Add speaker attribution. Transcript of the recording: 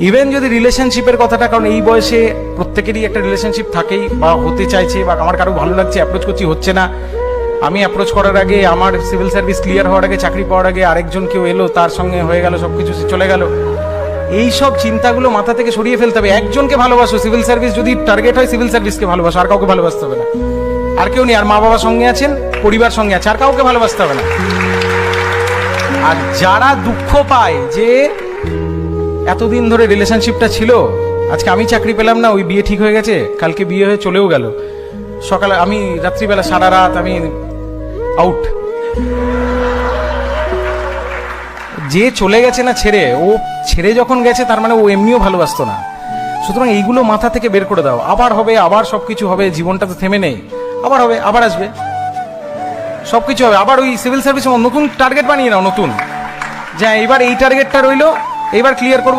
Speaker 1: Even যদি রিলেশনশিপের কথাটা, কারণ এই বয়সে প্রত্যেকেরই একটা রিলেশনশিপ থাকেই বা হতে চাইছে, বা আমার কারো ভালো লাগছে, অ্যাপ্রোচ করছি, হচ্ছে না। আমি অ্যাপ্রোচ করার আগে, আমার সিভিল সার্ভিস ক্লিয়ার হওয়ার আগে, চাকরি পাওয়ার আগে আরেকজন কেউ এলো, তার সঙ্গে হয়ে গেল, সব কিছু চলে গেল। এই সব চিন্তাগুলো মাথা থেকে সরিয়ে ফেলতে হবে। একজনকে ভালোবাসো, সিভিল সার্ভিস যদি টার্গেট হয়, সিভিল সার্ভিসকে ভালোবাসো, আর কাউকে ভালোবাসতে হবে না। আর কেউ নেই, আর মা বাবার সঙ্গে আছেন, পরিবার সঙ্গে আছে, আর কাউকে ভালোবাসতে হবে না। আর যারা দুঃখ পায় যে এতদিন ধরে রিলেশনশিপটা ছিল, আজকে আমি চাকরি পেলাম না, ওই বিয়ে ঠিক হয়ে গেছে, কালকে বিয়ে হয়ে চলেও গেল, সকালে আমি রাত্রিবেলা সারা রাত আমি আউট, যে চলে গেছে না ছেড়ে, ও ছেড়ে যখন গেছে তার মানে ও এমনিও ভালোবাসতো না। সুতরাং এইগুলো মাথা থেকে বের করে দাও। আবার হবে, আবার সবকিছু হবে, জীবনটা তো থেমে নেই, আবার হবে, আবার আসবে, সবকিছু হবে। আবার ওই সিভিল সার্ভিস নতুন টার্গেট বানিয়ে নাও, নতুন, যে এইবার এই টার্গেটটা রইলো, এইবার ক্লিয়ার করবো।